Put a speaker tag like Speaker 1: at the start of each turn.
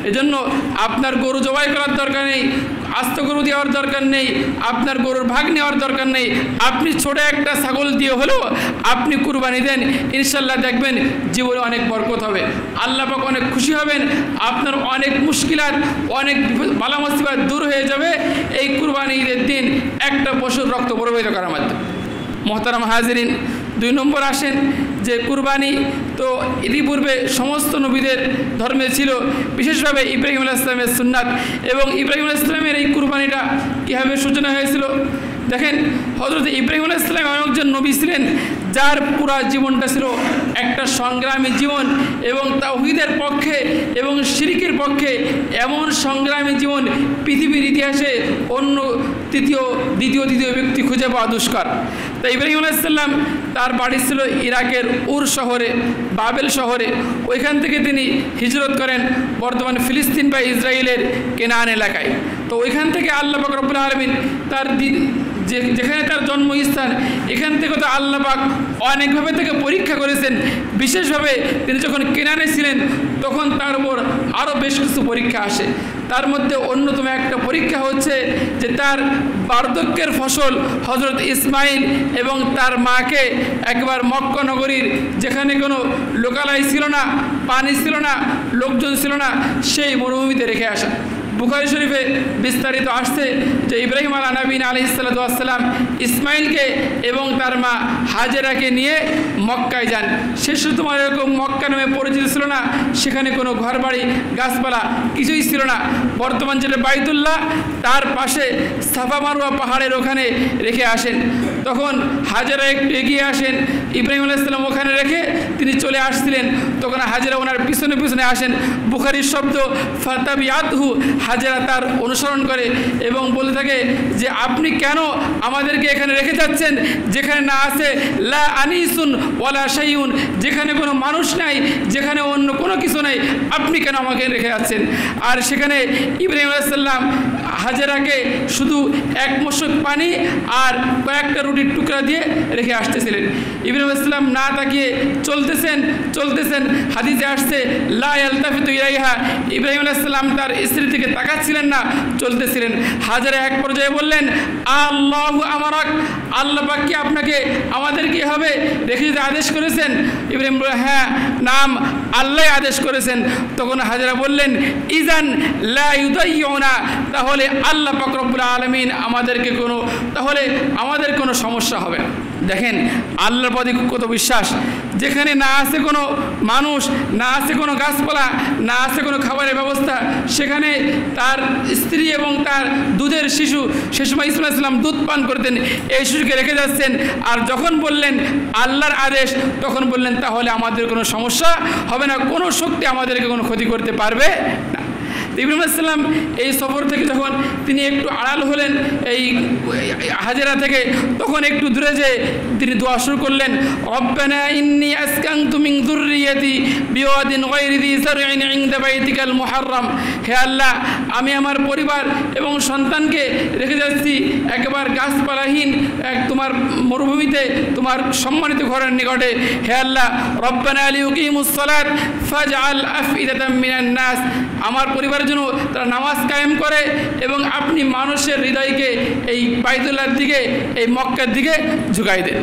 Speaker 1: এজন্য আপনার গরু জবাই করার দরকার নেই, আস্ত গরু দেওয়ার দরকার নেই, আপনার গরুর ভাগ নেওয়ার দরকার নেই। আপনি ছোট একটা ছাগল দিয়ে হলেও আপনি কুরবানি দেন, ইনশাল্লাহ দেখবেন জীবনে অনেক বরকত হবে, আল্লাহ পাক অনেক খুশি হবেন, আপনার অনেক মুশকিলাত, অনেক বালা মুসিবত দূর হয়ে যাবে এই কুরবানি ঈদের দিন একটা পশুর রক্ত প্রবাহিত করার মাধ্যমে। মোহতারাম হাজিরিন, 2 নম্বর আসেন যে কুরবানি তো ইতিপূর্বে সমস্ত নবীদের ধর্মে ছিল, বিশেষভাবে ইব্রাহিম আলাইহিস সালামের সুন্নাত। এবং ইব্রাহিম আলাইহিস সালামের এই কুরবানিটা কীভাবে সূচনা হয়েছিল দেখেন। হযরত ইব্রাহিম আলাইহিস সালাম এমন একজন নবী ছিলেন যার পুরা জীবনটা ছিল একটা সংগ্রামী জীবন, এবং তাওহীদের পক্ষে এবং শিরকের পক্ষে এমন সংগ্রামী জীবন পৃথিবীর ইতিহাসে অন্য দ্বিতীয় ব্যক্তি খুঁজে পাওয়া দুষ্কর। তাই ইব্রাহিম আলাইহিস সালাম তার বাড়ি ছিল ইরাকের উর শহরে, বাবেল শহরে। ওইখান থেকে তিনি হিজরত করেন বর্তমান ফিলিস্তিন বা ইসরায়েলের কেনান এলাকায়। তো ওইখান থেকে আল্লাহ পাক রব্বুল আলামিন তার যেখানে তার জন্মস্থান, এখান থেকে তো আল্লাহ পাক অনেকভাবে তাকে পরীক্ষা করেছেন। বিশেষভাবে তিনি যখন কেনানে ছিলেন তখন তার উপর আরও বেশ কিছু পরীক্ষা আসে। তার মধ্যে অন্যতম একটা পরীক্ষা হচ্ছে যে তার বার্ধক্যের ফসল হযরত ইসমাইল এবং তার মাকে একবার মক্কা নগরীর যেখানে কোনো লোকালয় ছিল না, পানি ছিল না, লোকজন ছিল না, সেই মরুভূমিতে রেখে আসা। বুখারী শরীফে বিস্তারিত আসছে যে ইব্রাহিম আলাইহিস সালাতু ওয়াস সালাম ইসমাইলকে এবং তার মা হাজেরাকে নিয়ে মক্কায় যান। সে শুধু এরকম মক্কা নামে পরিচিত ছিল না, সেখানে কোনো ঘরবাড়ি গাছপালা কিছুই ছিল না। বর্তমান যেটা বাইতুল্লাহ, তার পাশে সাফা মারওয়া পাহাড়ের ওখানে রেখে আসেন। তখন হাজেরা একটু এগিয়ে আসেন, ইব্রাহিম আলাইহিস সালাম ওখানে রেখে তিনি চলে আসছিলেন। তখন হাজেরা ওনার পিছনে পিছনে আসেন। বুখারীর শব্দ ফাতাবিআতহু, হাজেরা তার অনুসরণ করে এবং বলে থাকে যে আপনি কেন আমাদেরকে এখানে রেখে যাচ্ছেন যেখানে না আছে লা আনিসুন ওয়ালা শাইউন, যেখানে কোনো মানুষ নাই, যেখানে অন্য কোনো কিছু নাই, আপনি কেন আমাকে রেখে যাচ্ছেন? আর সেখানে ইব্রাহিম আলাইহিস সালাম হাজেরাকে শুধু এক মশক পানি আর কয়েকটা রুটির টুকরা দিয়ে রেখে আসতেছিলেন। ইব্রাহিম আলাইহিস সালাম না তাকিয়ে চলতেছেন। হাদিসে আসছে লা ইয়ালতাফিতু ইলাইহা, ইব্রাহিম আলাইহিস সালাম তার স্ত্রী থেকে তাকাচ্ছিলেন না, চলতেছিলেন। হাজেরা এক পর্যায়ে বললেন আল্লাহু আমারাক, আল্লাহ পাক কি আপনাকে আমাদেরকে এভাবে রেখে যেতে আদেশ করেছেন? ইব্রাহিম বলল হ্যাঁ, নাম আল্লাহ আদেশ করেছেন। তখন হাজেরা বললেন ইজান লা ইউদাইয়ুনা, তাহলে আল্লাহ পাক রব্বুল আলামিন আমাদের কোনো সমস্যা হবে না। দেখেন আল্লাহর প্রতি কত বিশ্বাস, যেখানে না আছে কোনো মানুষ, না আছে কোনো গাছপালা, না আছে কোনো খাবারের ব্যবস্থা, সেখানে তার স্ত্রী এবং তার দুধের শিশু, সে সময় ইসমাঈল আলাইহিস সালাম দুধ পান করতেন, এই শিশুকে রেখে যাচ্ছেন। আর যখন বললেন আল্লাহর আদেশ, তখন বললেন তাহলে আমাদের কোনো সমস্যা হবে না, কোনো শক্তি আমাদেরকে কোনো ক্ষতি করতে পারবে না। ইব্রাহিম আলাইহিস সালাম এই সফর থেকে যখন তিনি একটু আড়াল হলেন এই হাজেরা থেকে, তখন একটু দূরে যেয়ে তিনি দোয়া শুরু করলেন রব্বানা ইন্নী আসকানতু মিন যুররিয়াতি বিওয়াদিন গায়রি যী যারইন ইনদা বাইতিকাল মুহাররম, হে আল্লাহ আমি আমার পরিবার এবং সন্তানকে রেখে যাচ্ছি একেবারে গাছপালাহীন তোমার মরুভূমিতে, তোমার সম্মানিত ঘরের নিকটে। হে আল্লাহ রব্বানা লিইকিমুস সালাত ফাজআল আফইদাতাম মিনান নাস, আমার পরিবারের জন্য তারা নামাজ কায়েম করে এবং আপনি মানুষের হৃদয়কে এই বাইতুল্লাহর দিকে, এই মক্কার দিকে ঝুঁকাই দেন।